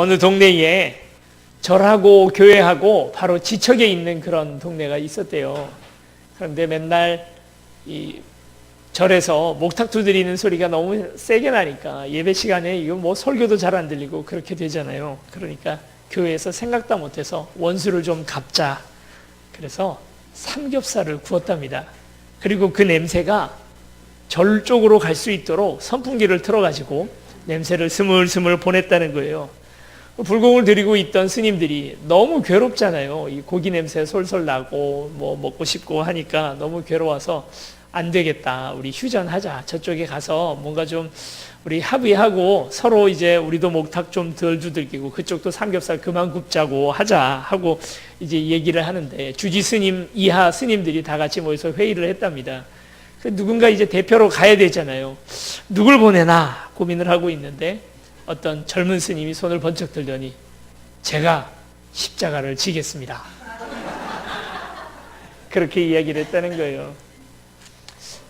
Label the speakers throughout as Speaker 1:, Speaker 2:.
Speaker 1: 어느 동네에 절하고 교회하고 바로 지척에 있는 그런 동네가 있었대요. 그런데 맨날 이 절에서 목탁 두드리는 소리가 너무 세게 나니까 예배 시간에 이거 뭐 설교도 잘 안 들리고 그렇게 되잖아요. 그러니까 교회에서 생각도 못해서 원수를 좀 갚자. 그래서 삼겹살을 구웠답니다. 그리고 그 냄새가 절 쪽으로 갈 수 있도록 선풍기를 틀어가지고 냄새를 스물스물 보냈다는 거예요. 불공을 드리고 있던 스님들이 너무 괴롭잖아요. 이 고기 냄새 솔솔 나고 뭐 먹고 싶고 하니까 너무 괴로워서 안 되겠다. 우리 휴전하자. 저쪽에 가서 뭔가 좀 우리 합의하고 서로 이제 우리도 목탁 좀 덜 두들기고 그쪽도 삼겹살 그만 굽자고 하자 하고 이제 얘기를 하는데 주지 스님 이하 스님들이 다 같이 모여서 회의를 했답니다. 누군가 이제 대표로 가야 되잖아요. 누굴 보내나 고민을 하고 있는데 어떤 젊은 스님이 손을 번쩍 들더니 제가 십자가를 지겠습니다. 그렇게 이야기를 했다는 거예요.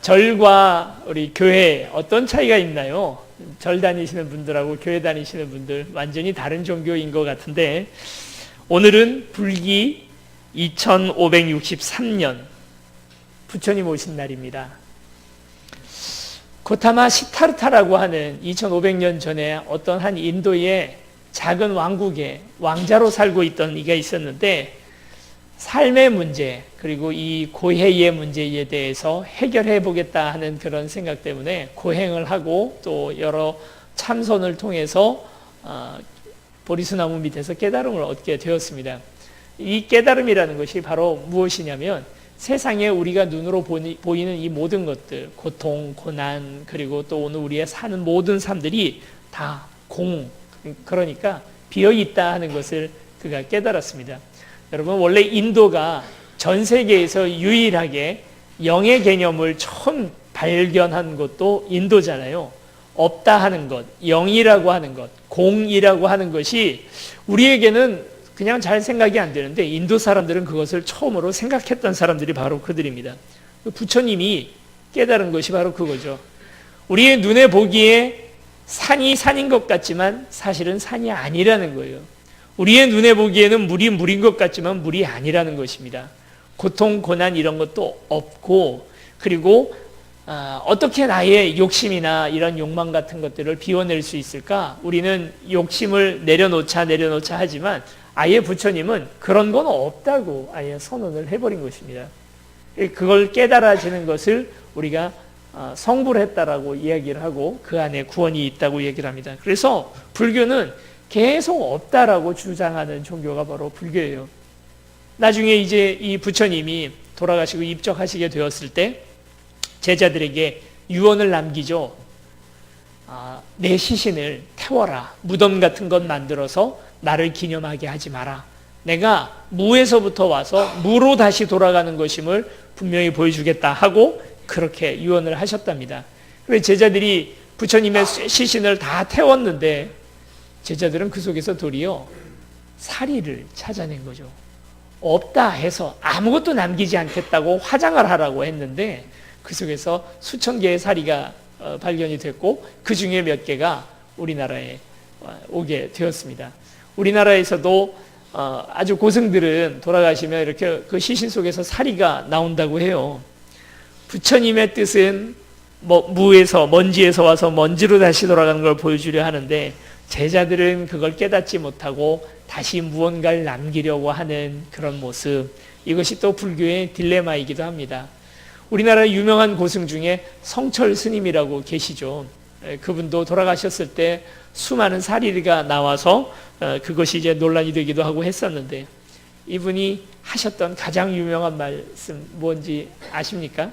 Speaker 1: 절과 우리 교회 어떤 차이가 있나요? 절 다니시는 분들하고 교회 다니시는 분들 완전히 다른 종교인 것 같은데 오늘은 불기 2563년 부처님 오신 날입니다. 고타마 시타르타라고 하는 2500년 전에 어떤 한 인도의 작은 왕국에 왕자로 살고 있던 이가 있었는데 삶의 문제 그리고 이 고해의 문제에 대해서 해결해 보겠다 하는 그런 생각 때문에 고행을 하고 또 여러 참선을 통해서 보리수나무 밑에서 깨달음을 얻게 되었습니다. 이 깨달음이라는 것이 바로 무엇이냐면 세상에 우리가 눈으로 보이는 이 모든 것들, 고통, 고난, 그리고 또 오늘 우리의 사는 모든 삶들이 다 그러니까 비어있다 하는 것을 그가 깨달았습니다. 여러분, 원래 인도가 전 세계에서 유일하게 영의 개념을 처음 발견한 것도 인도잖아요. 없다 하는 것, 영이라고 하는 것, 공이라고 하는 것이 우리에게는 그냥 잘 생각이 안 되는데 인도 사람들은 그것을 처음으로 생각했던 사람들이 바로 그들입니다. 부처님이 깨달은 것이 바로 그거죠. 우리의 눈에 보기에 산이 산인 것 같지만 사실은 산이 아니라는 거예요. 우리의 눈에 보기에는 물이 물인 것 같지만 물이 아니라는 것입니다. 고통, 고난 이런 것도 없고 그리고 어떻게 나의 욕심이나 이런 욕망 같은 것들을 비워낼 수 있을까? 우리는 욕심을 내려놓자 하지만 아예 부처님은 그런 건 없다고 아예 선언을 해버린 것입니다. 그걸 깨달아지는 것을 우리가 성불했다라고 이야기를 하고 그 안에 구원이 있다고 얘기를 합니다. 그래서 불교는 계속 없다라고 주장하는 종교가 바로 불교예요. 나중에 이제 이 부처님이 돌아가시고 입적하시게 되었을 때 제자들에게 유언을 남기죠. 내 시신을 태워라. 무덤 같은 것 만들어서 나를 기념하게 하지 마라. 내가 무에서부터 와서 무로 다시 돌아가는 것임을 분명히 보여주겠다 하고 그렇게 유언을 하셨답니다. 그래서 제자들이 부처님의 시신을 다 태웠는데 제자들은 그 속에서 도리어 사리를 찾아낸 거죠. 없다 해서 아무것도 남기지 않겠다고 화장을 하라고 했는데 그 속에서 수천 개의 사리가 발견이 됐고 그 중에 몇 개가 우리나라에 오게 되었습니다. 우리나라에서도 아주 고승들은 돌아가시면 이렇게 그 시신 속에서 사리가 나온다고 해요. 부처님의 뜻은 무에서 먼지에서 와서 먼지로 다시 돌아가는 걸 보여주려 하는데 제자들은 그걸 깨닫지 못하고 다시 무언가를 남기려고 하는 그런 모습, 이것이 또 불교의 딜레마이기도 합니다. 우리나라 유명한 고승 중에 성철 스님이라고 계시죠. 그분도 돌아가셨을 때 수많은 사리가 나와서 그것이 이제 논란이 되기도 하고 했었는데 이분이 하셨던 가장 유명한 말씀 뭔지 아십니까?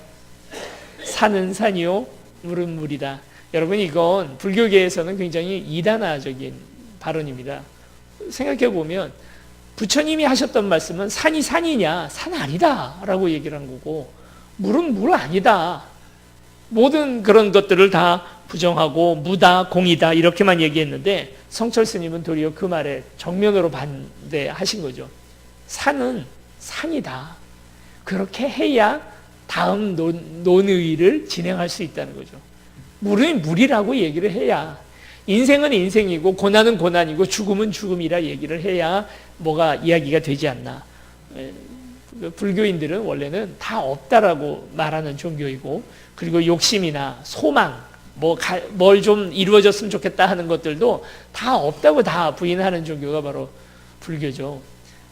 Speaker 1: 산은 산이요, 물은 물이다. 여러분, 이건 불교계에서는 굉장히 이단화적인 발언입니다. 생각해 보면 부처님이 하셨던 말씀은 산이 산이냐? 산 아니다 라고 얘기를 한 거고 물은 물 아니다. 모든 그런 것들을 다 부정하고 무다, 공이다 이렇게만 얘기했는데 성철 스님은 도리어 그 말에 정면으로 반대하신 거죠. 산은 산이다. 그렇게 해야 다음 논의를 진행할 수 있다는 거죠. 물은 물이라고 얘기를 해야 인생은 인생이고 고난은 고난이고 죽음은 죽음이라 얘기를 해야 뭐가 이야기가 되지 않나. 불교인들은 원래는 다 없다라고 말하는 종교이고, 그리고 욕심이나 소망, 뭘 좀 이루어졌으면 좋겠다 하는 것들도 다 없다고 다 부인하는 종교가 바로 불교죠.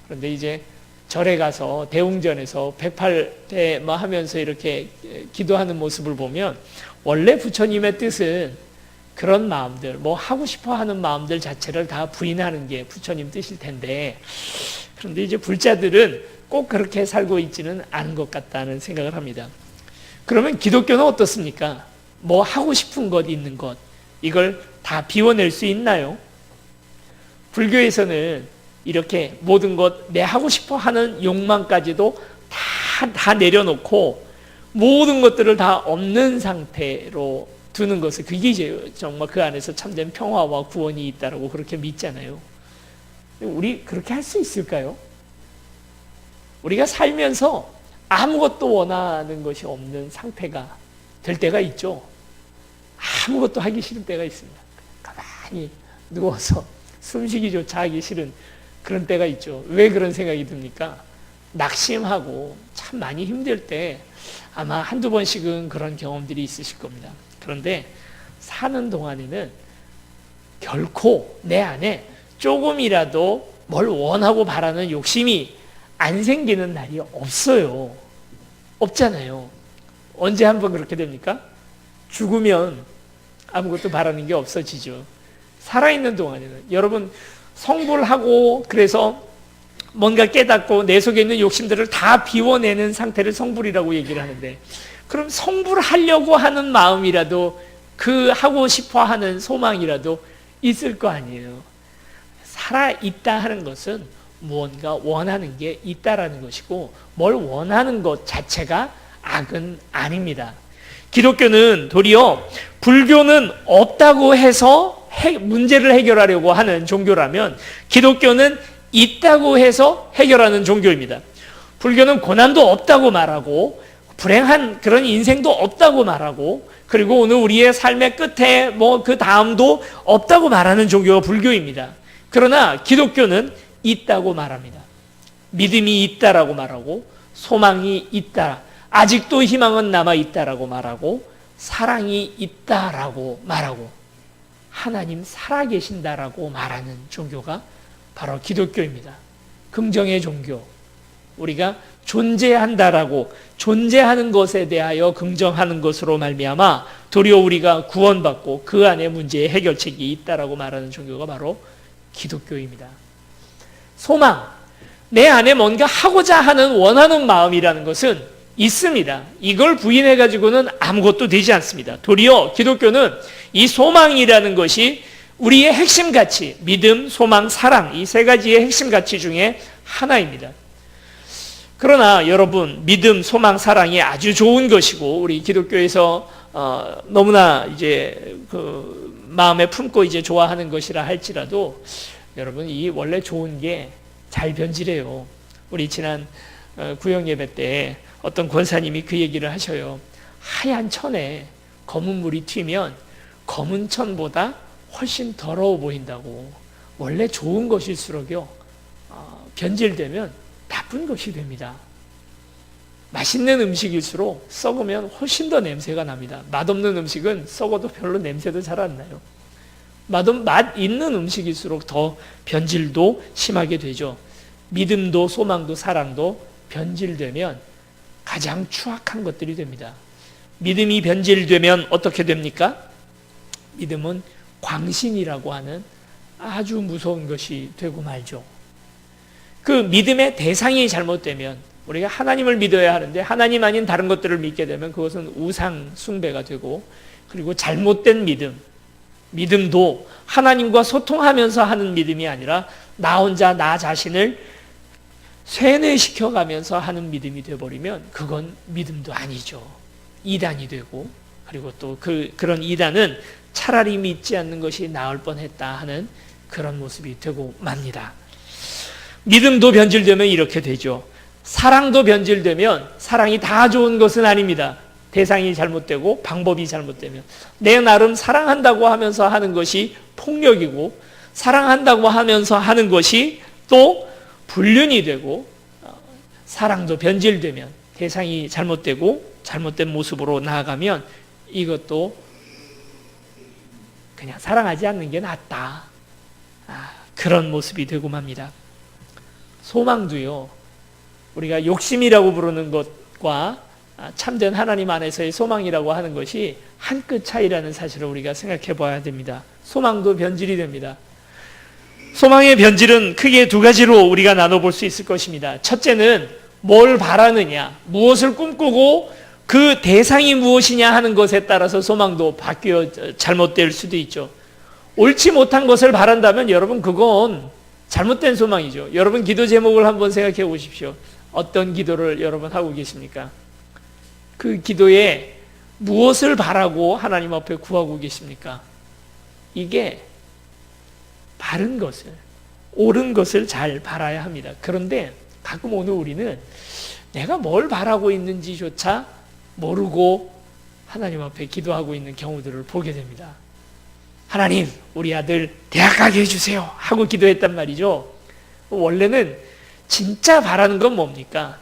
Speaker 1: 그런데 이제 절에 가서 대웅전에서 108대 하면서 이렇게 기도하는 모습을 보면 원래 부처님의 뜻은 그런 마음들, 하고 싶어 하는 마음들 자체를 다 부인하는 게 부처님 뜻일 텐데, 그런데 이제 불자들은 꼭 그렇게 살고 있지는 않은 것 같다는 생각을 합니다. 그러면 기독교는 어떻습니까? 하고 싶은 것, 있는 것, 이걸 다 비워낼 수 있나요? 불교에서는 이렇게 모든 것, 내 하고 싶어 하는 욕망까지도 다 내려놓고 모든 것들을 다 없는 상태로 두는 것을, 그게 이제 정말 그 안에서 참된 평화와 구원이 있다라고 그렇게 믿잖아요. 우리 그렇게 할 수 있을까요? 우리가 살면서 아무것도 원하는 것이 없는 상태가 될 때가 있죠. 아무것도 하기 싫은 때가 있습니다. 가만히 누워서 숨쉬기조차 하기 싫은 그런 때가 있죠. 왜 그런 생각이 듭니까? 낙심하고 참 많이 힘들 때 아마 한두 번씩은 그런 경험들이 있으실 겁니다. 그런데 사는 동안에는 결코 내 안에 조금이라도 뭘 원하고 바라는 욕심이 안 생기는 날이 없어요. 없잖아요. 언제 한번 그렇게 됩니까? 죽으면 아무것도 바라는 게 없어지죠. 살아있는 동안에는. 여러분, 성불을 하고 그래서 뭔가 깨닫고 내 속에 있는 욕심들을 다 비워내는 상태를 성불이라고 얘기를 하는데, 그럼 성불하려고 하는 마음이라도, 그 하고 싶어 하는 소망이라도 있을 거 아니에요. 살아있다 하는 것은 무언가 원하는 게 있다라는 것이고, 뭘 원하는 것 자체가 악은 아닙니다. 기독교는 도리어 불교는 없다고 해서 문제를 해결하려고 하는 종교라면, 기독교는 있다고 해서 해결하는 종교입니다. 불교는 고난도 없다고 말하고 불행한 그런 인생도 없다고 말하고, 그리고 오늘 우리의 삶의 끝에 그 다음도 없다고 말하는 종교가 불교입니다. 그러나 기독교는 있다고 말합니다. 믿음이 있다라고 말하고, 소망이 있다, 아직도 희망은 남아있다라고 말하고, 사랑이 있다라고 말하고, 하나님 살아계신다라고 말하는 종교가 바로 기독교입니다. 긍정의 종교. 우리가 존재한다라고, 존재하는 것에 대하여 긍정하는 것으로 말미암아 도리어 우리가 구원받고 그 안에 문제의 해결책이 있다라고 말하는 종교가 바로 기독교입니다. 소망, 내 안에 뭔가 하고자 하는 원하는 마음이라는 것은 있습니다. 이걸 부인해가지고는 아무것도 되지 않습니다. 도리어 기독교는 이 소망이라는 것이 우리의 핵심 가치, 믿음, 소망, 사랑, 이 세 가지의 핵심 가치 중에 하나입니다. 그러나 여러분, 믿음, 소망, 사랑이 아주 좋은 것이고 우리 기독교에서 너무나 이제 마음에 품고 이제 좋아하는 것이라 할지라도, 여러분, 이 원래 좋은 게 잘 변질해요. 우리 지난 구역 예배 때 어떤 권사님이 그 얘기를 하셔요. 하얀 천에 검은 물이 튀면 검은 천보다 훨씬 더러워 보인다고. 원래 좋은 것일수록요, 변질되면 나쁜 것이 됩니다. 맛있는 음식일수록 썩으면 훨씬 더 냄새가 납니다. 맛없는 음식은 썩어도 별로 냄새도 잘 안 나요. 맛 있는 음식일수록 더 변질도 심하게 되죠. 믿음도 소망도 사랑도 변질되면 가장 추악한 것들이 됩니다. 믿음이 변질되면 어떻게 됩니까? 믿음은 광신이라고 하는 아주 무서운 것이 되고 말죠. 그 믿음의 대상이 잘못되면, 우리가 하나님을 믿어야 하는데 하나님 아닌 다른 것들을 믿게 되면 그것은 우상 숭배가 되고, 그리고 잘못된 믿음도 하나님과 소통하면서 하는 믿음이 아니라 나 혼자 나 자신을 쇠뇌시켜가면서 하는 믿음이 되어버리면 그건 믿음도 아니죠. 이단이 되고, 그리고 또 그런 이단은 차라리 믿지 않는 것이 나을 뻔했다 하는 그런 모습이 되고 맙니다. 믿음도 변질되면 이렇게 되죠. 사랑도 변질되면, 사랑이 다 좋은 것은 아닙니다. 대상이 잘못되고 방법이 잘못되면. 내 나름 사랑한다고 하면서 하는 것이 폭력이고, 사랑한다고 하면서 하는 것이 또 불륜이 되고, 사랑도 변질되면, 대상이 잘못되고 잘못된 모습으로 나아가면 이것도 그냥 사랑하지 않는 게 낫다. 그런 모습이 되고 맙니다. 소망도요, 우리가 욕심이라고 부르는 것과 참된 하나님 안에서의 소망이라고 하는 것이 한 끗 차이라는 사실을 우리가 생각해 봐야 됩니다. 소망도 변질이 됩니다. 소망의 변질은 크게 두 가지로 우리가 나눠볼 수 있을 것입니다. 첫째는 뭘 바라느냐, 무엇을 꿈꾸고 그 대상이 무엇이냐 하는 것에 따라서 소망도 바뀌어 잘못될 수도 있죠. 옳지 못한 것을 바란다면 여러분 그건 잘못된 소망이죠. 여러분 기도 제목을 한번 생각해 보십시오. 어떤 기도를 여러분 하고 계십니까? 그 기도에 무엇을 바라고 하나님 앞에 구하고 계십니까? 이게 바른 것을, 옳은 것을 잘 바라야 합니다. 그런데 가끔 오늘 우리는 내가 뭘 바라고 있는지조차 모르고 하나님 앞에 기도하고 있는 경우들을 보게 됩니다. 하나님, 우리 아들 대학 가게 해주세요 하고 기도했단 말이죠. 원래는 진짜 바라는 건 뭡니까?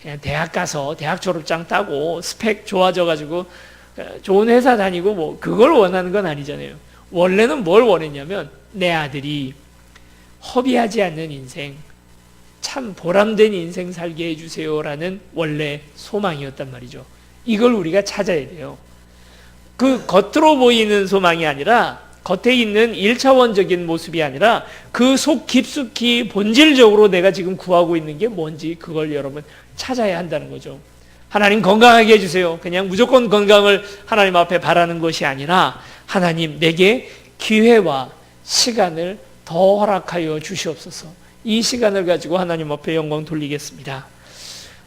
Speaker 1: 그냥 대학 가서 대학 졸업장 따고 스펙 좋아져가지고 좋은 회사 다니고 뭐 그걸 원하는 건 아니잖아요. 원래는 뭘 원했냐면 내 아들이 허비하지 않는 인생, 참 보람된 인생 살게 해주세요라는 원래 소망이었단 말이죠. 이걸 우리가 찾아야 돼요. 그 겉으로 보이는 소망이 아니라, 겉에 있는 1차원적인 모습이 아니라 그 속 깊숙이 본질적으로 내가 지금 구하고 있는 게 뭔지 그걸 여러분 찾아야 한다는 거죠. 하나님 건강하게 해주세요. 그냥 무조건 건강을 하나님 앞에 바라는 것이 아니라, 하나님 내게 기회와 시간을 더 허락하여 주시옵소서. 이 시간을 가지고 하나님 앞에 영광 돌리겠습니다.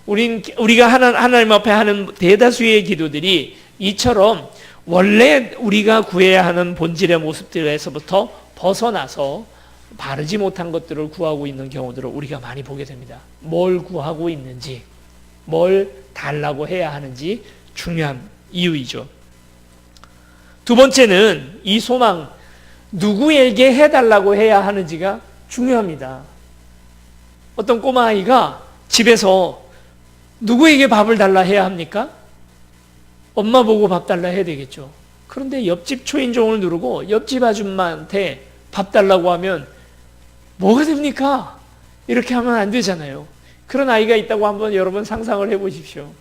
Speaker 1: 우리가 하나님 앞에 하는 대다수의 기도들이 이처럼 원래 우리가 구해야 하는 본질의 모습들에서부터 벗어나서 바르지 못한 것들을 구하고 있는 경우들을 우리가 많이 보게 됩니다. 뭘 구하고 있는지, 뭘 달라고 해야 하는지 중요한 이유이죠. 두 번째는 이 소망, 누구에게 해달라고 해야 하는지가 중요합니다. 어떤 꼬마아이가 집에서 누구에게 밥을 달라 해야 합니까? 엄마 보고 밥 달라 해야 되겠죠. 그런데 옆집 초인종을 누르고 옆집 아줌마한테 밥 달라고 하면 뭐가 됩니까? 이렇게 하면 안 되잖아요. 그런 아이가 있다고 한번 여러분 상상을 해보십시오.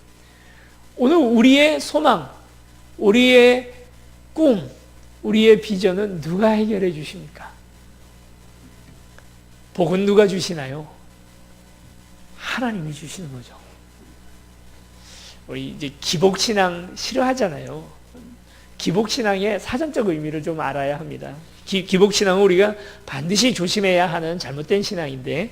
Speaker 1: 오늘 우리의 소망, 우리의 꿈, 우리의 비전은 누가 해결해 주십니까? 복은 누가 주시나요? 하나님이 주시는 거죠. 우리 이제 기복신앙 싫어하잖아요. 기복신앙의 사전적 의미를 좀 알아야 합니다. 기복신앙은 우리가 반드시 조심해야 하는 잘못된 신앙인데,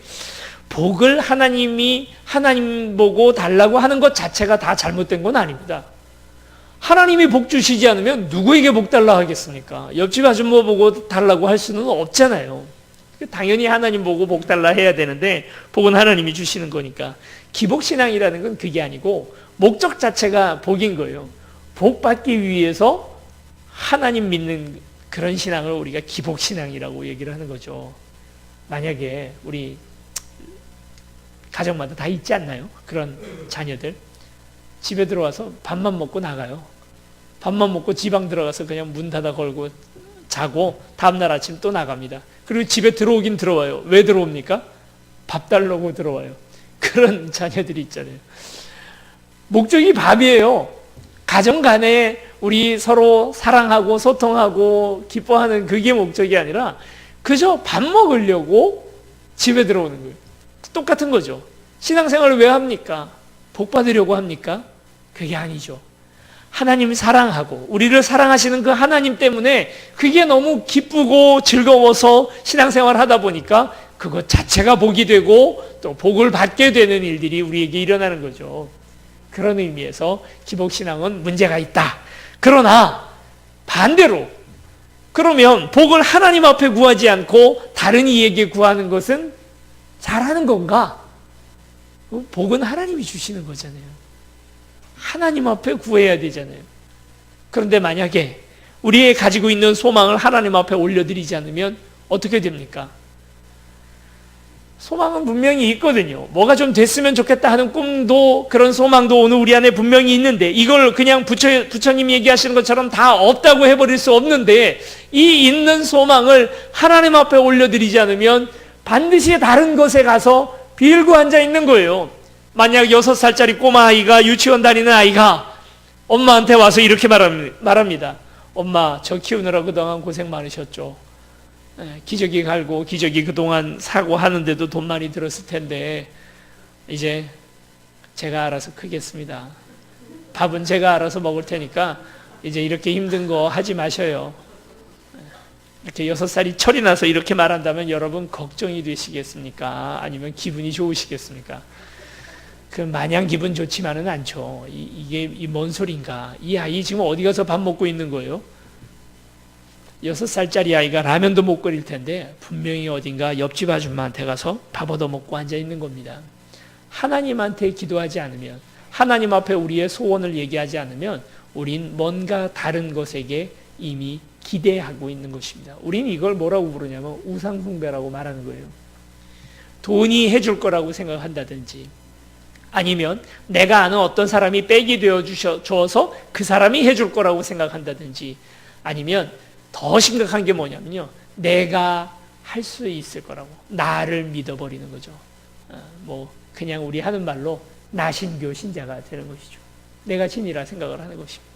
Speaker 1: 복을 하나님 보고 달라고 하는 것 자체가 다 잘못된 건 아닙니다. 하나님이 복 주시지 않으면 누구에게 복 달라 하겠습니까? 옆집 아줌마 보고 달라고 할 수는 없잖아요. 당연히 하나님 보고 복 달라 해야 되는데, 복은 하나님이 주시는 거니까. 기복신앙이라는 건 그게 아니고 목적 자체가 복인 거예요. 복 받기 위해서 하나님 믿는 그런 신앙을 우리가 기복신앙이라고 얘기를 하는 거죠. 만약에 우리 가정마다 다 있지 않나요? 그런 자녀들 집에 들어와서 밥만 먹고 나가요. 밥만 먹고 지방 들어가서 그냥 문 닫아 걸고 자고 다음날 아침 또 나갑니다. 그리고 집에 들어오긴 들어와요. 왜 들어옵니까? 밥 달라고 들어와요. 그런 자녀들이 있잖아요. 목적이 밥이에요. 가정 간에 우리 서로 사랑하고 소통하고 기뻐하는 그게 목적이 아니라 그저 밥 먹으려고 집에 들어오는 거예요. 똑같은 거죠. 신앙생활을 왜 합니까? 복 받으려고 합니까? 그게 아니죠. 하나님 사랑하고 우리를 사랑하시는 그 하나님 때문에 그게 너무 기쁘고 즐거워서 신앙생활 하다 보니까 그것 자체가 복이 되고 또 복을 받게 되는 일들이 우리에게 일어나는 거죠. 그런 의미에서 기복신앙은 문제가 있다. 그러나 반대로 그러면 복을 하나님 앞에 구하지 않고 다른 이에게 구하는 것은 잘하는 건가? 복은 하나님이 주시는 거잖아요. 하나님 앞에 구해야 되잖아요. 그런데 만약에 우리의 가지고 있는 소망을 하나님 앞에 올려드리지 않으면 어떻게 됩니까? 소망은 분명히 있거든요. 뭐가 좀 됐으면 좋겠다 하는 꿈도, 그런 소망도 오늘 우리 안에 분명히 있는데, 이걸 그냥 부처님 얘기하시는 것처럼 다 없다고 해버릴 수 없는데, 이 있는 소망을 하나님 앞에 올려드리지 않으면 반드시 다른 것에 가서 빌고 앉아 있는 거예요. 만약 6살짜리 꼬마 아이가, 유치원 다니는 아이가 엄마한테 와서 이렇게 말합니다. 엄마, 저 키우느라 그동안 고생 많으셨죠. 기저귀 갈고 기저귀 그동안 사고 하는데도 돈 많이 들었을 텐데 이제 제가 알아서 크겠습니다. 밥은 제가 알아서 먹을 테니까 이제 이렇게 힘든 거 하지 마셔요. 이렇게 6살이 철이 나서 이렇게 말한다면 여러분 걱정이 되시겠습니까? 아니면 기분이 좋으시겠습니까? 그 마냥 기분 좋지만은 않죠. 이게 뭔 소린가? 이 아이 지금 어디 가서 밥 먹고 있는 거예요? 6살짜리 아이가 라면도 못 끓일 텐데 분명히 어딘가 옆집 아줌마한테 가서 밥 얻어 먹고 앉아 있는 겁니다. 하나님한테 기도하지 않으면, 하나님 앞에 우리의 소원을 얘기하지 않으면 우린 뭔가 다른 것에게 이미 기대하고 있는 것입니다. 우린 이걸 뭐라고 부르냐면 우상숭배라고 말하는 거예요. 돈이 해줄 거라고 생각한다든지, 아니면 내가 아는 어떤 사람이 백이 되어 주어서 그 사람이 해줄 거라고 생각한다든지, 아니면 더 심각한 게 뭐냐면요, 내가 할 수 있을 거라고 나를 믿어버리는 거죠. 뭐 그냥 우리 하는 말로 나신교 신자가 되는 것이죠. 내가 신이라 생각을 하는 것입니다.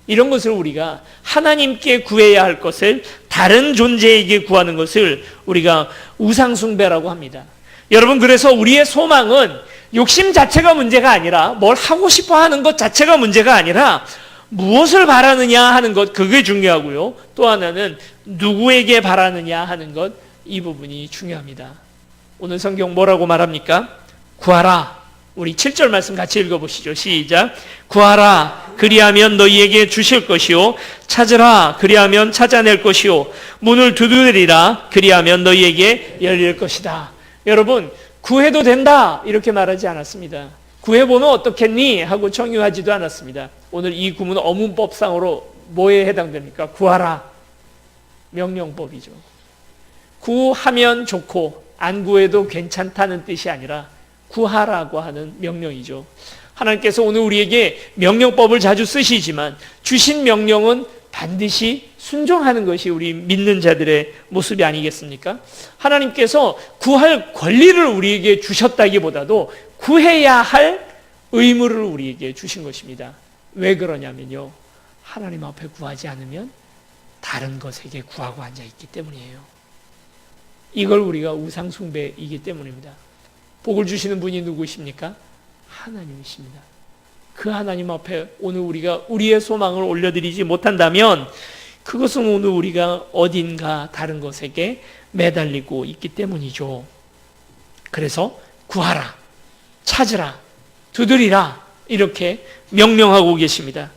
Speaker 1: 이런 것을 우리가 하나님께 구해야 할 것을 다른 존재에게 구하는 것을 우리가 우상숭배라고 합니다. 여러분, 그래서 우리의 소망은 욕심 자체가 문제가 아니라, 뭘 하고 싶어 하는 것 자체가 문제가 아니라 무엇을 바라느냐 하는 것, 그게 중요하고요. 또 하나는 누구에게 바라느냐 하는 것, 이 부분이 중요합니다. 오늘 성경 뭐라고 말합니까? 구하라. 우리 7절 말씀 같이 읽어보시죠. 시작. 구하라. 그리하면 너희에게 주실 것이요. 찾으라. 그리하면 찾아낼 것이요. 문을 두드리라. 그리하면 너희에게 열릴 것이다. 여러분, 구해도 된다 이렇게 말하지 않았습니다. 구해보면 어떻겠니? 하고 청유하지도 않았습니다. 오늘 이 구문 어문법상으로 뭐에 해당됩니까? 구하라. 명령법이죠. 구하면 좋고 안 구해도 괜찮다는 뜻이 아니라 구하라고 하는 명령이죠. 하나님께서 오늘 우리에게 명령법을 자주 쓰시지만 주신 명령은 반드시 순종하는 것이 우리 믿는 자들의 모습이 아니겠습니까? 하나님께서 구할 권리를 우리에게 주셨다기보다도 구해야 할 의무를 우리에게 주신 것입니다. 왜 그러냐면요, 하나님 앞에 구하지 않으면 다른 것에게 구하고 앉아있기 때문이에요. 이걸 우리가 우상숭배이기 때문입니다. 복을 주시는 분이 누구십니까? 하나님이십니다. 그 하나님 앞에 오늘 우리가 우리의 소망을 올려드리지 못한다면 그것은 오늘 우리가 어딘가 다른 것에게 매달리고 있기 때문이죠. 그래서 구하라, 찾으라, 두드리라 이렇게 명령하고 계십니다.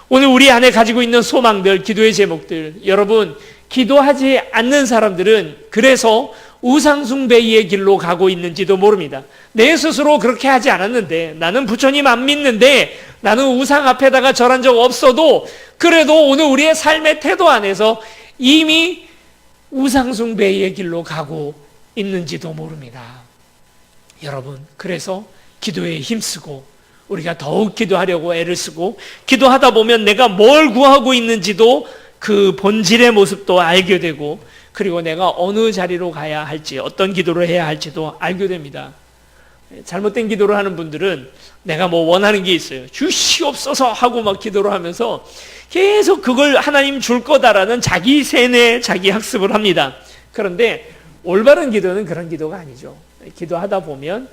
Speaker 1: 오늘 우리 안에 가지고 있는 소망들, 기도의 제목들, 여러분, 기도하지 않는 사람들은 그래서 우상숭배의 길로 가고 있는지도 모릅니다. 내 스스로 그렇게 하지 않았는데, 나는 부처님 안 믿는데, 나는 우상 앞에다가 절한 적 없어도 그래도 오늘 우리의 삶의 태도 안에서 이미 우상숭배의 길로 가고 있는지도 모릅니다. 여러분, 그래서 기도에 힘쓰고 우리가 더욱 기도하려고 애를 쓰고 기도하다 보면 내가 뭘 구하고 있는지도 그 본질의 모습도 알게 되고, 그리고 내가 어느 자리로 가야 할지, 어떤 기도를 해야 할지도 알게 됩니다. 잘못된 기도를 하는 분들은 내가 뭐 원하는 게 있어요, 주시옵소서 하고 막 기도를 하면서 계속 그걸 하나님 줄 거다라는 자기 세뇌, 자기 학습을 합니다. 그런데 올바른 기도는 그런 기도가 아니죠. 기도하다 보면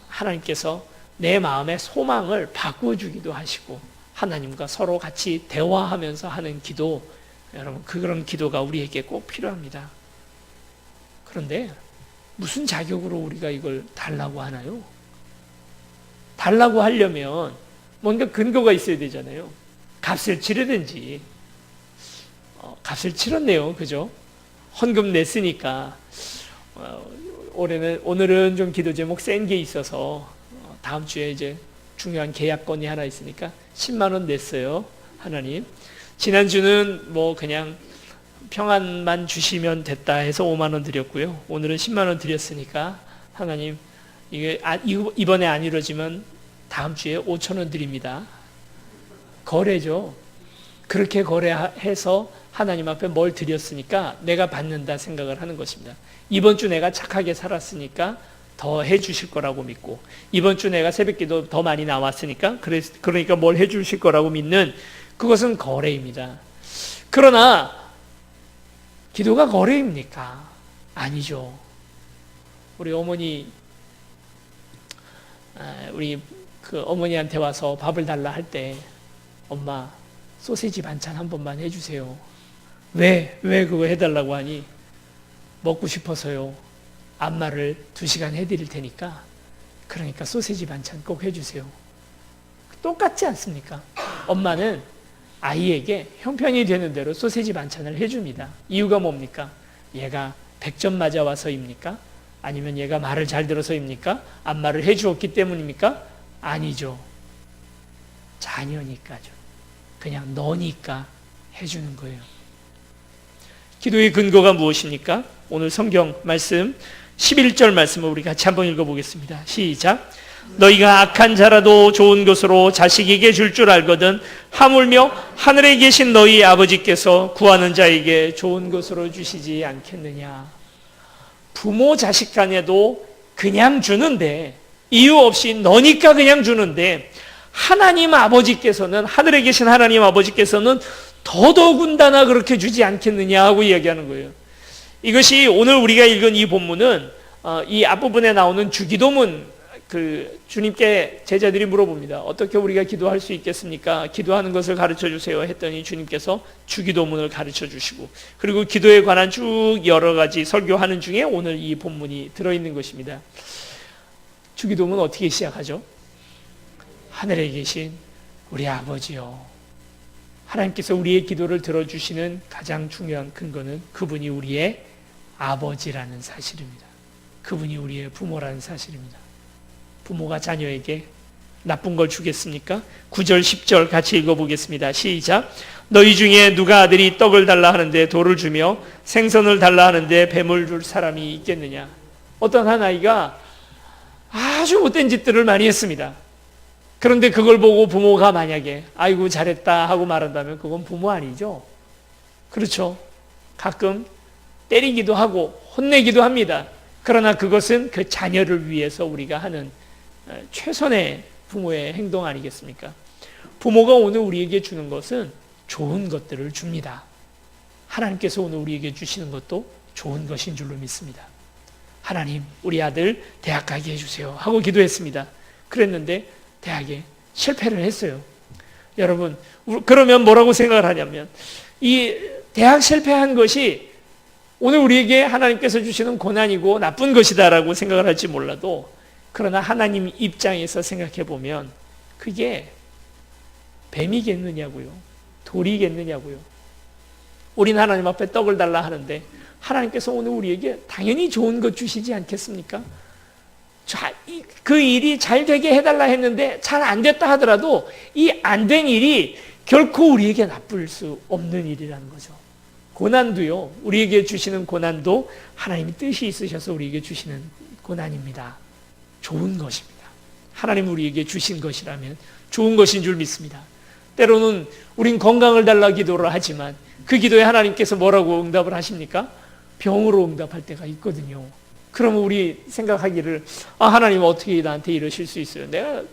Speaker 1: 하나님께서 내 마음의 소망을 바꿔주기도 하시고 하나님과 서로 같이 대화하면서 하는 기도, 여러분, 그런 기도가 우리에게 꼭 필요합니다. 그런데 무슨 자격으로 우리가 이걸 달라고 하나요? 달라고 하려면 뭔가 근거가 있어야 되잖아요. 값을 치르든지. 값을 치렀네요, 그죠? 헌금 냈으니까 오늘은 좀 기도 제목 센 게 있어서 다음 주에 이제 중요한 계약건이 하나 있으니까 10만 원 냈어요. 하나님. 지난주는 뭐 그냥 평안만 주시면 됐다 해서 5만 원 드렸고요. 오늘은 10만 원 드렸으니까 하나님 이게 이번에 안 이루어지면 다음 주에 5천 원 드립니다. 거래죠. 그렇게 거래해서 하나님 앞에 뭘 드렸으니까 내가 받는다 생각을 하는 것입니다. 이번 주 내가 착하게 살았으니까 더 해주실 거라고 믿고, 이번 주 내가 새벽기도 더 많이 나왔으니까 그러니까 뭘 해주실 거라고 믿는, 그것은 거래입니다. 그러나 기도가 거래입니까? 아니죠. 우리 어머니, 우리 그 어머니한테 와서 밥을 달라 할 때 엄마 소세지 반찬 한 번만 해주세요. 왜 그거 해달라고 하니? 먹고 싶어서요. 안마를 2시간 해드릴 테니까, 그러니까 소세지 반찬 꼭 해주세요. 똑같지 않습니까? 엄마는 아이에게 형편이 되는 대로 소세지 반찬을 해줍니다. 이유가 뭡니까? 얘가 100점 맞아와서입니까? 아니면 얘가 말을 잘 들어서입니까? 안마를 해주었기 때문입니까? 아니죠. 자녀니까죠. 그냥 너니까 해주는 거예요. 기도의 근거가 무엇입니까? 오늘 성경 말씀 11절 말씀을 우리 같이 한번 읽어보겠습니다. 시작. 너희가 악한 자라도 좋은 것으로 자식에게 줄 줄 알거든 하물며 하늘에 계신 너희 아버지께서 구하는 자에게 좋은 것으로 주시지 않겠느냐. 부모 자식 간에도 그냥 주는데, 이유 없이 너니까 그냥 주는데, 하나님 아버지께서는, 하늘에 계신 하나님 아버지께서는 더더군다나 그렇게 주지 않겠느냐 하고 이야기하는 거예요. 이것이 오늘 우리가 읽은 이 본문은 이 앞부분에 나오는 주기도문, 그 주님께 제자들이 물어봅니다. 어떻게 우리가 기도할 수 있겠습니까? 기도하는 것을 가르쳐 주세요 했더니 주님께서 주기도문을 가르쳐 주시고, 그리고 기도에 관한 쭉 여러 가지 설교하는 중에 오늘 이 본문이 들어있는 것입니다. 주기도문 어떻게 시작하죠? 하늘에 계신 우리 아버지요. 하나님께서 우리의 기도를 들어주시는 가장 중요한 근거는 그분이 우리의 아버지라는 사실입니다. 그분이 우리의 부모라는 사실입니다. 부모가 자녀에게 나쁜 걸 주겠습니까? 9절 10절 같이 읽어보겠습니다. 시작. 너희 중에 누가 아들이 떡을 달라 하는데 돌을 주며 생선을 달라 하는데 뱀을 줄 사람이 있겠느냐. 어떤 한 아이가 아주 못된 짓들을 많이 했습니다. 그런데 그걸 보고 부모가 만약에 아이고 잘했다 하고 말한다면 그건 부모 아니죠. 그렇죠. 가끔 때리기도 하고 혼내기도 합니다. 그러나 그것은 그 자녀를 위해서 우리가 하는 최선의 부모의 행동 아니겠습니까? 부모가 오늘 우리에게 주는 것은 좋은 것들을 줍니다. 하나님께서 오늘 우리에게 주시는 것도 좋은 것인 줄로 믿습니다. 하나님, 우리 아들 대학 가게 해주세요 하고 기도했습니다. 그랬는데 대학에 실패를 했어요. 여러분, 그러면 뭐라고 생각을 하냐면, 이 대학 실패한 것이 오늘 우리에게 하나님께서 주시는 고난이고 나쁜 것이다라고 생각을 할지 몰라도, 그러나 하나님 입장에서 생각해 보면 그게 뱀이겠느냐고요, 돌이겠느냐고요. 우린 하나님 앞에 떡을 달라 하는데 하나님께서 오늘 우리에게 당연히 좋은 것 주시지 않겠습니까? 그 일이 잘 되게 해달라 했는데 잘 안 됐다 하더라도 이 안 된 일이 결코 우리에게 나쁠 수 없는 일이라는 거죠. 고난도요, 우리에게 주시는 고난도 하나님이 뜻이 있으셔서 우리에게 주시는 고난입니다. 좋은 것입니다. 하나님 우리에게 주신 것이라면 좋은 것인 줄 믿습니다. 때로는 우린 건강을 달라 기도를 하지만 그 기도에 하나님께서 뭐라고 응답을 하십니까? 병으로 응답할 때가 있거든요. 그러면 우리 생각하기를, 하나님 어떻게 나한테 이러실 수 있어요? 내가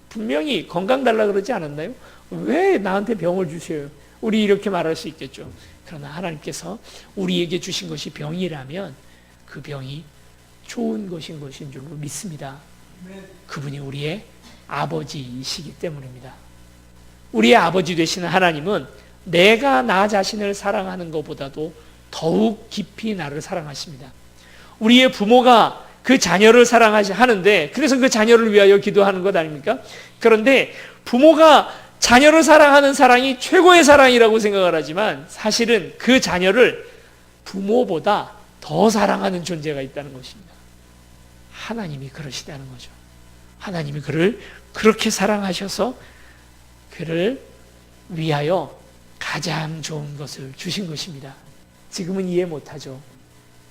Speaker 1: 분명히 건강 달라 그러지 않았나요? 왜 나한테 병을 주셔요? 우리 이렇게 말할 수 있겠죠. 그러나 하나님께서 우리에게 주신 것이 병이라면 그 병이 좋은 것인 줄로 믿습니다. 그분이 우리의 아버지이시기 때문입니다. 우리의 아버지 되시는 하나님은 내가 나 자신을 사랑하는 것보다도 더욱 깊이 나를 사랑하십니다. 우리의 부모가 그 자녀를 사랑하는데, 그래서 그 자녀를 위하여 기도하는 것 아닙니까? 그런데 부모가 자녀를 사랑하는 사랑이 최고의 사랑이라고 생각을 하지만 사실은 그 자녀를 부모보다 더 사랑하는 존재가 있다는 것입니다. 하나님이 그러시다는 거죠. 하나님이 그를 그렇게 사랑하셔서 그를 위하여 가장 좋은 것을 주신 것입니다. 지금은 이해 못하죠.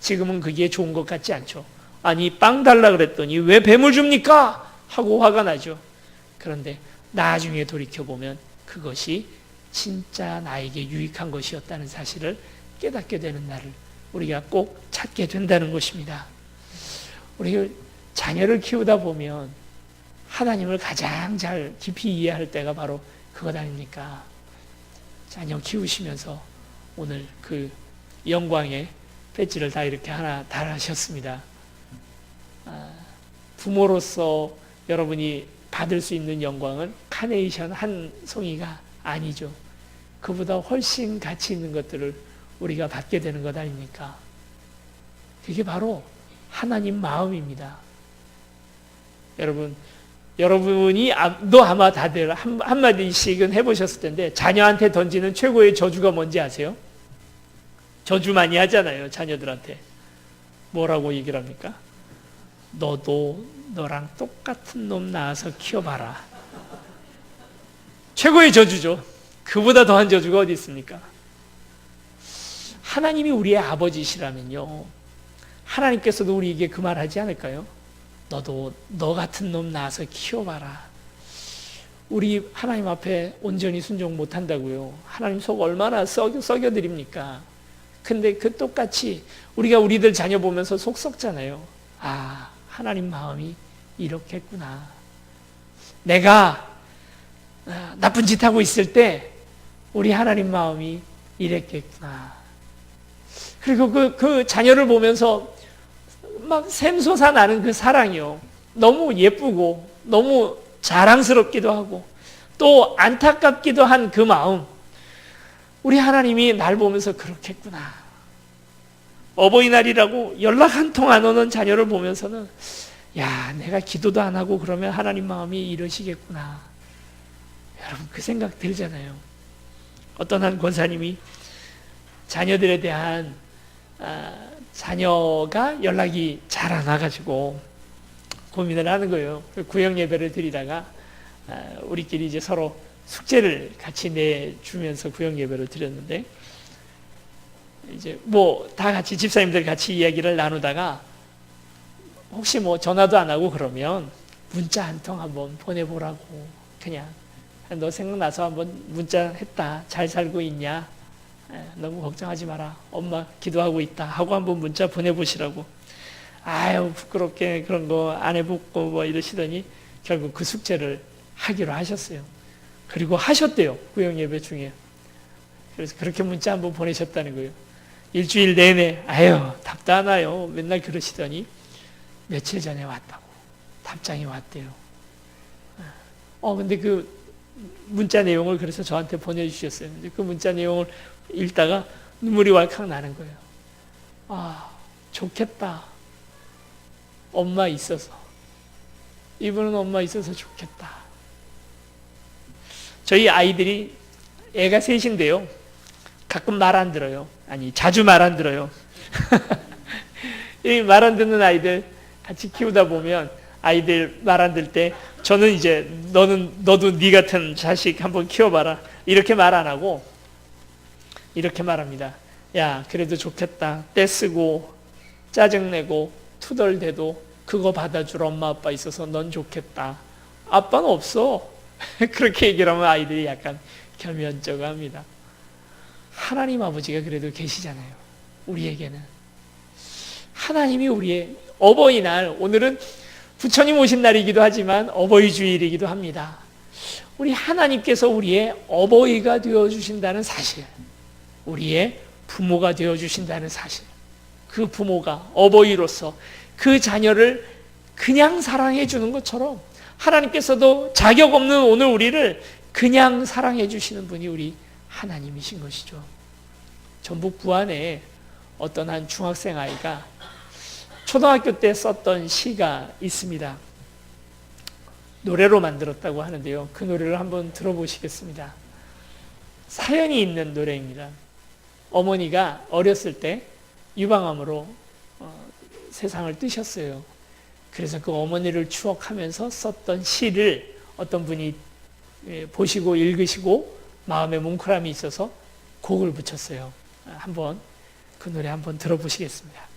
Speaker 1: 지금은 그게 좋은 것 같지 않죠. 아니 빵 달라 그랬더니 왜 뱀을 줍니까? 하고 화가 나죠. 그런데 나중에 돌이켜보면 그것이 진짜 나에게 유익한 것이었다는 사실을 깨닫게 되는 날을 우리가 꼭 찾게 된다는 것입니다. 우리 자녀를 키우다 보면 하나님을 가장 잘 깊이 이해할 때가 바로 그것 아닙니까? 자녀 키우시면서 오늘 그 영광의 배지를 다 이렇게 하나 달으셨습니다. 부모로서 여러분이 받을 수 있는 영광은 카네이션 한 송이가 아니죠. 그보다 훨씬 가치 있는 것들을 우리가 받게 되는 것 아닙니까? 그게 바로 하나님 마음입니다. 여러분이 아마 다들 한마디씩은 해보셨을 텐데 자녀한테 던지는 최고의 저주가 뭔지 아세요? 저주 많이 하잖아요. 자녀들한테. 뭐라고 얘기를 합니까? 너도 너랑 똑같은 놈 낳아서 키워봐라. 최고의 저주죠. 그보다 더한 저주가 어디 있습니까? 하나님이 우리의 아버지시라면요, 하나님께서도 우리에게 그 말 하지 않을까요? 너도 너 같은 놈 낳아서 키워봐라. 우리 하나님 앞에 온전히 순종 못한다고요. 하나님 속 얼마나 썩여드립니까? 근데 그 똑같이 우리가 우리들 자녀 보면서 속 썩잖아요. 아, 하나님 마음이 이렇겠구나. 내가 나쁜 짓 하고 있을 때 우리 하나님 마음이 이랬겠구나. 그리고 그 자녀를 보면서 막 샘솟아 나는 그 사랑이요. 너무 예쁘고 너무 자랑스럽기도 하고 또 안타깝기도 한 그 마음. 우리 하나님이 날 보면서 그렇겠구나. 어버이날이라고 연락 한 통 안 오는 자녀를 보면서는 야, 내가 기도도 안 하고 그러면 하나님 마음이 이러시겠구나. 여러분 그 생각 들잖아요. 어떤 한 권사님이 자녀들에 대한 자녀가 연락이 잘 안 와가지고 고민을 하는 거예요. 구역 예배를 드리다가 우리끼리 이제 서로 숙제를 같이 내주면서 구역 예배를 드렸는데 이제 뭐 다 같이 집사님들 같이 이야기를 나누다가 혹시 뭐 전화도 안 하고 그러면 문자 한 통 한번 보내보라고. 그냥 너 생각나서 한번 문자 했다. 잘 살고 있냐? 너무 걱정하지 마라. 엄마 기도하고 있다. 하고 한번 문자 보내보시라고. 아유 부끄럽게 그런 거 안 해보고 뭐 이러시더니 결국 그 숙제를 하기로 하셨어요. 그리고 하셨대요. 구역 예배 중에. 그래서 그렇게 문자 한번 보내셨다는 거예요. 일주일 내내 아유 답도 안 와요. 맨날 그러시더니 며칠 전에 왔다고. 답장이 왔대요. 근데 그 문자 내용을 그래서 저한테 보내주셨어요. 그 문자 내용을 읽다가 눈물이 왈칵 나는 거예요. 아, 좋겠다. 엄마 있어서. 이분은 엄마 있어서 좋겠다. 저희 아이들이 애가 셋인데요. 가끔 말 안 들어요. 아니, 자주 말 안 들어요. 이 말 안 듣는 아이들 같이 키우다 보면 아이들 말 안 들 때 저는 이제 너도 네 같은 자식 한번 키워봐라. 이렇게 말 안 하고 이렇게 말합니다. 야, 그래도 좋겠다. 떼쓰고 짜증내고 투덜대도 그거 받아줄 엄마 아빠 있어서 넌 좋겠다. 아빠는 없어. 그렇게 얘기를 하면 아이들이 약간 겸연쩍어합니다. 하나님 아버지가 그래도 계시잖아요. 우리에게는. 하나님이 우리의 어버이날, 오늘은 부처님 오신 날이기도 하지만 어버이 주일이기도 합니다. 우리 하나님께서 우리의 어버이가 되어주신다는 사실, 우리의 부모가 되어주신다는 사실, 그 부모가 어버이로서 그 자녀를 그냥 사랑해 주는 것처럼 하나님께서도 자격 없는 오늘 우리를 그냥 사랑해 주시는 분이 우리 하나님이신 것이죠. 전북 부안에 어떤 한 중학생 아이가 초등학교 때 썼던 시가 있습니다. 노래로 만들었다고 하는데요. 그 노래를 한번 들어보시겠습니다. 사연이 있는 노래입니다. 어머니가 어렸을 때 유방암으로 세상을 뜨셨어요. 그래서 그 어머니를 추억하면서 썼던 시를 어떤 분이 보시고 읽으시고 마음에 뭉클함이 있어서 곡을 붙였어요. 한번 그 노래 한번 들어보시겠습니다.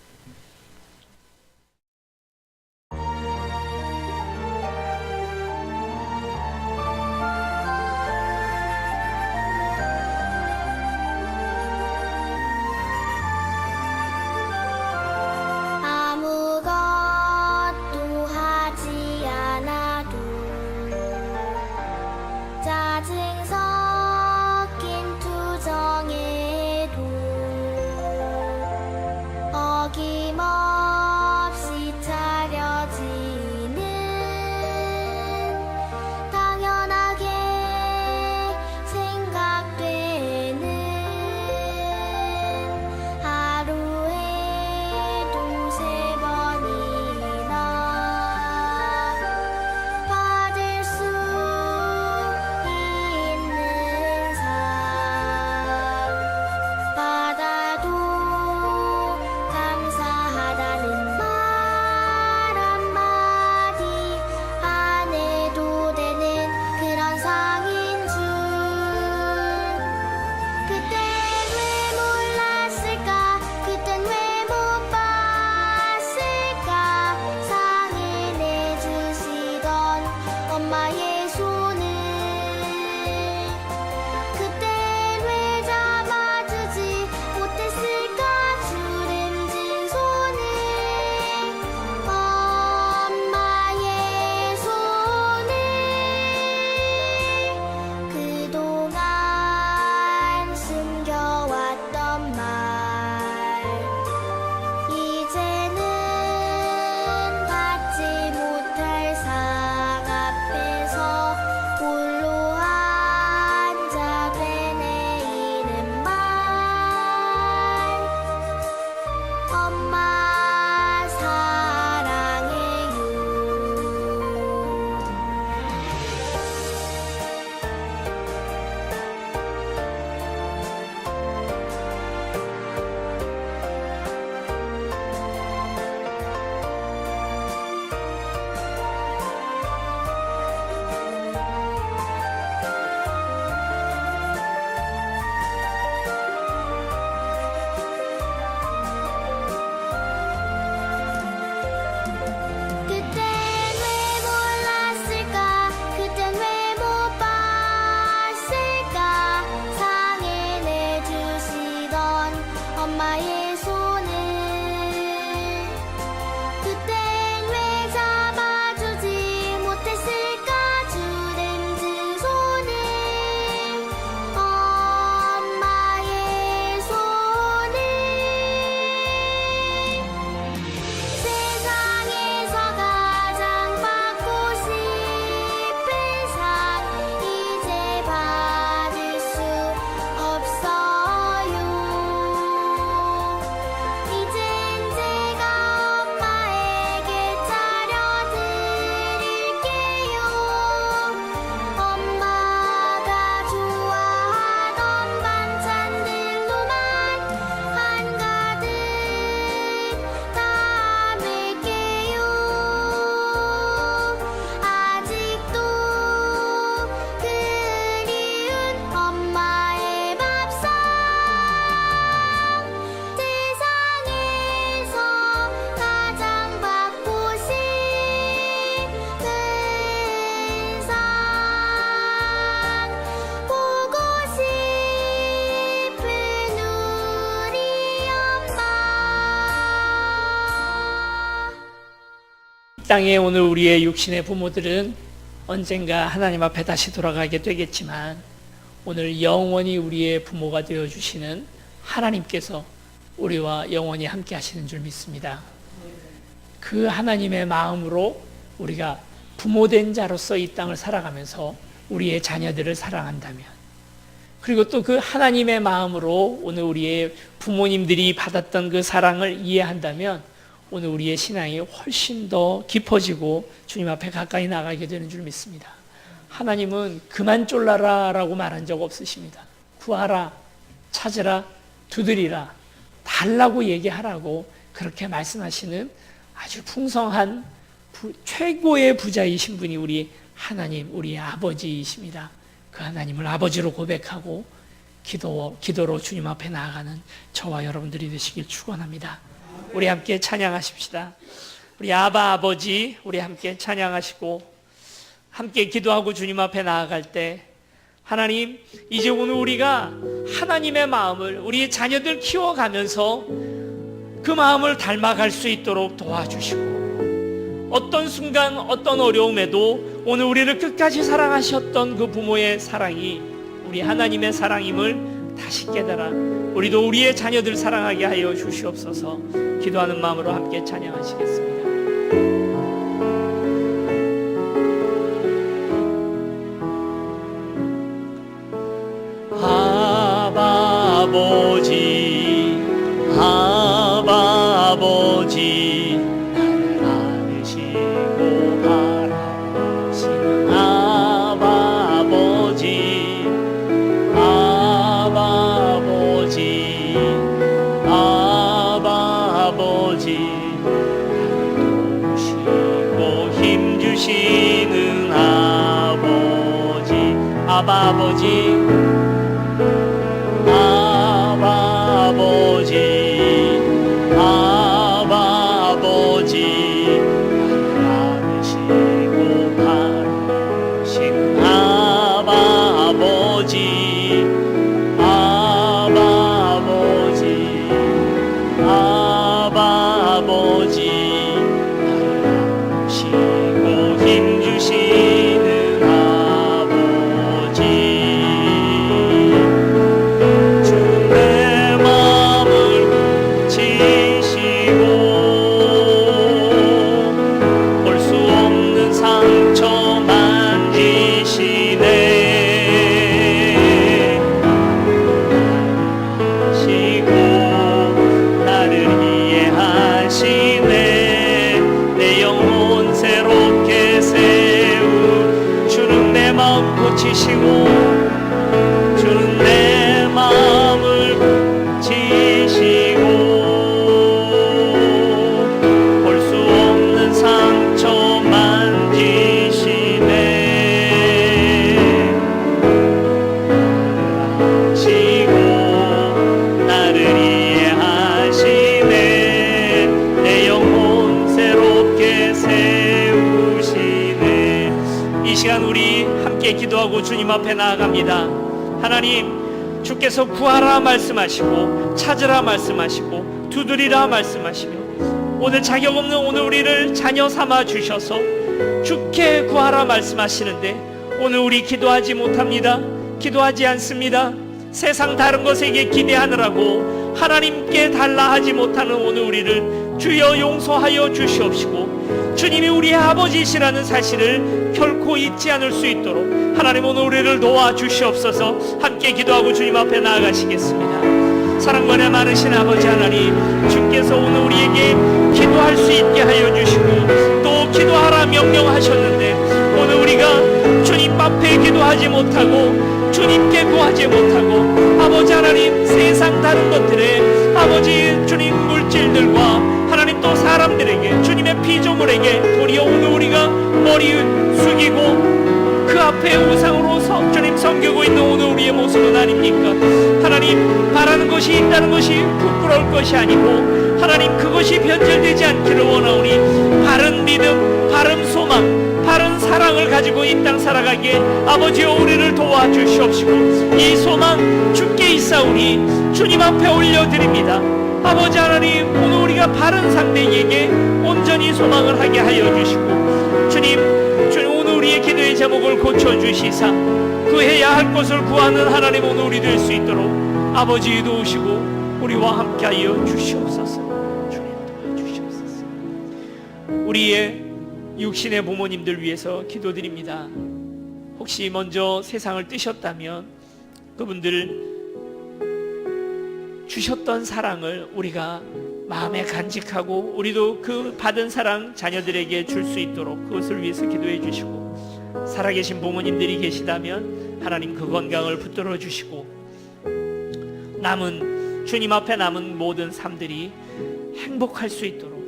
Speaker 1: 땅에 오늘 우리의 육신의 부모들은 언젠가 하나님 앞에 다시 돌아가게 되겠지만 오늘 영원히 우리의 부모가 되어주시는 하나님께서 우리와 영원히 함께 하시는 줄 믿습니다. 그 하나님의 마음으로 우리가 부모된 자로서 이 땅을 살아가면서 우리의 자녀들을 사랑한다면, 그리고 또 그 하나님의 마음으로 오늘 우리의 부모님들이 받았던 그 사랑을 이해한다면 오늘 우리의 신앙이 훨씬 더 깊어지고 주님 앞에 가까이 나가게 되는 줄 믿습니다. 하나님은 그만 쫄라라 라고 말한 적 없으십니다. 구하라, 찾으라, 두드리라, 달라고 얘기하라고 그렇게 말씀하시는 아주 풍성한 최고의 부자이신 분이 우리 하나님, 우리 아버지이십니다. 그 하나님을 아버지로 고백하고 기도로 주님 앞에 나아가는 저와 여러분들이 되시길 축원합니다. 우리 함께 찬양하십시다. 우리 아버지, 우리 함께 찬양하시고 함께 기도하고 주님 앞에 나아갈 때, 하나님, 이제 오늘 우리가 하나님의 마음을 우리의 자녀들 키워가면서 그 마음을 닮아갈 수 있도록 도와주시고, 어떤 순간 어떤 어려움에도 오늘 우리를 끝까지 사랑하셨던 그 부모의 사랑이 우리 하나님의 사랑임을 다시 깨달아 우리도 우리의 자녀들 사랑하게 하여 주시옵소서. 기도하는 마음으로 함께 찬양하시겠습니다. 아바 아버지, 아바 아버지, 나를 안으시고 바라시는 아바 아버지, 아바 아버지, 아바 아버지, 나를 도우시고 힘주시는 아버지, 아바 아버지, 아바 아버지, 아바 아버지, 나를 안으시고 바라시는 아바 아버지, 아바 아버지, 아바 아버지, 나를 안으시고 힘주시는 아버지. 고치시고 주는 내 마음을 고치시고 볼 수 없는 상처 만지시네. 하시고 나를 이해하시네. 내 영혼 새롭게 세우시네. 이 시간 우리 함께 기도하고 주님 앞에 나아갑니다. 하나님, 주께서 구하라 말씀하시고 찾으라 말씀하시고 두드리라 말씀하시며 오늘 자격 없는 오늘 우리를 자녀 삼아 주셔서 주께 구하라 말씀하시는데 오늘 우리 기도하지 못합니다. 기도하지 않습니다. 세상 다른 것에게 기대하느라고 하나님께 달라 하지 못하는 오늘 우리를 주여 용서하여 주시옵시고 주님이 우리의 아버지시라는 사실을 결코 잊지 않을 수 있도록 하나님 오늘 우리를 도와주시옵소서. 함께 기도하고 주님 앞에 나아가시겠습니다. 사랑관에 많으신 아버지 하나님, 주께서 오늘 우리에게 기도할 수 있게 하여 주시고 또 기도하라 명령하셨는데 오늘 우리가 주님 앞에 기도하지 못하고 주님께 구하지 못하고 아버지 하나님 세상 다른 것들에 아버지 주님 물질들과 하나님 또 사람들에게 주님의 피조물에게 도리어 오늘 우리가 머리 숙이고 그 앞에 우상으로 주님 섬기고 있는 오늘 우리의 모습은 아닙니까? 하나님 바라는 것이 있다는 것이 부끄러울 것이 아니고 하나님 그것이 변절되지 않기를 원하오니 바른 믿음, 바른 소망, 바른 사랑을 가지고 이 땅 살아가기에 아버지여 우리를 도와주시옵시고 이 소망 주께 있사오니 주님 앞에 올려드립니다. 아버지 하나님 오늘 우리가 바른 상대에게 온전히 소망을 하게 하여 주시고 주님 오늘 우리의 기도의 제목을 고쳐주시사 구해야 할 것을 구하는 하나님 오늘 우리 될 수 있도록 아버지 도우시고 우리와 함께하여 주시옵소서. 주님 도와주시옵소서. 우리의 육신의 부모님들 위해서 기도드립니다. 혹시 먼저 세상을 뜨셨다면 그분들 주셨던 사랑을 우리가 마음에 간직하고 우리도 그 받은 사랑 자녀들에게 줄 수 있도록 그것을 위해서 기도해 주시고 살아계신 부모님들이 계시다면 하나님 그 건강을 붙들어 주시고 주님 앞에 남은 모든 삶들이 행복할 수 있도록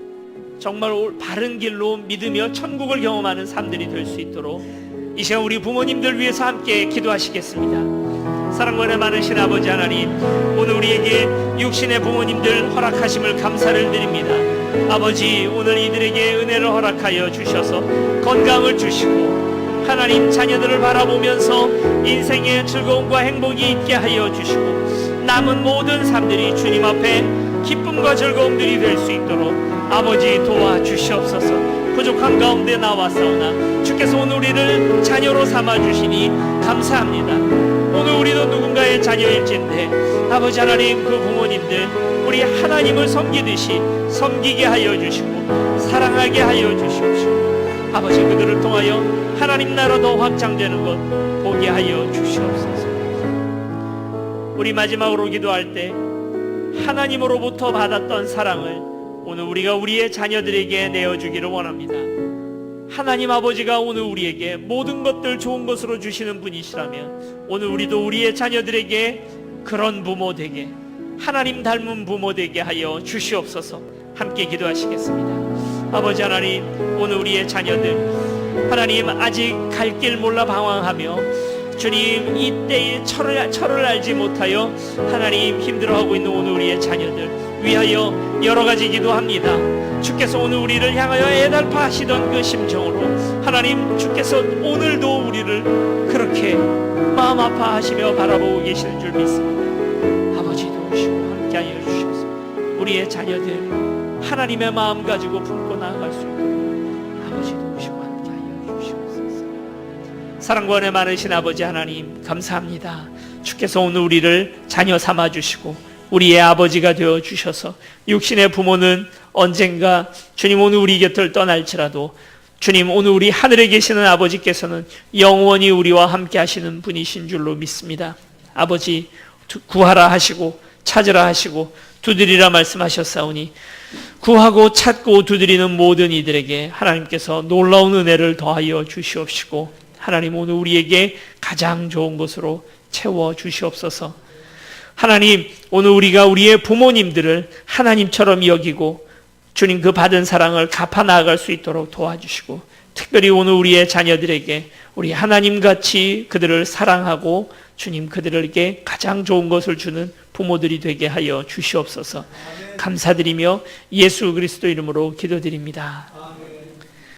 Speaker 1: 정말 바른 길로 믿으며 천국을 경험하는 삶들이 될 수 있도록 이 시간 우리 부모님들 위해서 함께 기도하시겠습니다. 사랑과 은혜 많으신 아버지 하나님, 오늘 우리에게 육신의 부모님들 허락하심을 감사를 드립니다. 아버지, 오늘 이들에게 은혜를 허락하여 주셔서 건강을 주시고 하나님 자녀들을 바라보면서 인생의 즐거움과 행복이 있게 하여 주시고 남은 모든 삶들이 주님 앞에 기쁨과 즐거움들이 될 수 있도록 아버지 도와주시옵소서. 부족한 가운데 나왔사오나 주께서 오늘 우리를 자녀로 삼아주시니 감사합니다. 오늘 우리도 누군가의 자녀일진데 아버지 하나님, 그 부모님들 우리 하나님을 섬기듯이 섬기게 하여 주시고 사랑하게 하여 주시옵시고 아버지, 그들을 통하여 하나님 나라 더 확장되는 것 보게 하여 주시옵소서. 우리 마지막으로 기도할 때 하나님으로부터 받았던 사랑을 오늘 우리가 우리의 자녀들에게 내어주기를 원합니다. 하나님 아버지가 오늘 우리에게 모든 것들 좋은 것으로 주시는 분이시라면 오늘 우리도 우리의 자녀들에게 그런 부모 되게, 하나님 닮은 부모 되게 하여 주시옵소서. 함께 기도하시겠습니다. 아버지 하나님, 오늘 우리의 자녀들 하나님 아직 갈 길 몰라 방황하며 주님 이때의 철을 알지 못하여 하나님 힘들어하고 있는 오늘 우리의 자녀들 위하여 여러 가지 기도합니다. 주께서 오늘 우리를 향하여 애달파 하시던 그 심정으로 하나님, 주께서 오늘도 우리를 그렇게 마음 아파하시며 바라보고 계시는 줄 믿습니다. 아버지 도우시고 함께하여 주셔서 우리의 자녀들 하나님의 마음 가지고 품고 나아갈 수 있도록 아버지 도우시고 함께하여 주시옵소서. 사랑과 은혜 많으신 아버지 하나님, 감사합니다. 주께서 오늘 우리를 자녀 삼아주시고 우리의 아버지가 되어 주셔서 육신의 부모는 언젠가 주님 오늘 우리 곁을 떠날지라도 주님 오늘 우리 하늘에 계시는 아버지께서는 영원히 우리와 함께 하시는 분이신 줄로 믿습니다. 아버지, 구하라 하시고 찾으라 하시고 두드리라 말씀하셨사오니 구하고 찾고 두드리는 모든 이들에게 하나님께서 놀라운 은혜를 더하여 주시옵시고 하나님, 오늘 우리에게 가장 좋은 것으로 채워 주시옵소서. 하나님, 오늘 우리가 우리의 부모님들을 하나님처럼 여기고 주님 그 받은 사랑을 갚아 나아갈 수 있도록 도와주시고 특별히 오늘 우리의 자녀들에게 우리 하나님같이 그들을 사랑하고 주님 그들에게 가장 좋은 것을 주는 부모들이 되게 하여 주시옵소서. 감사드리며 예수 그리스도 이름으로 기도드립니다.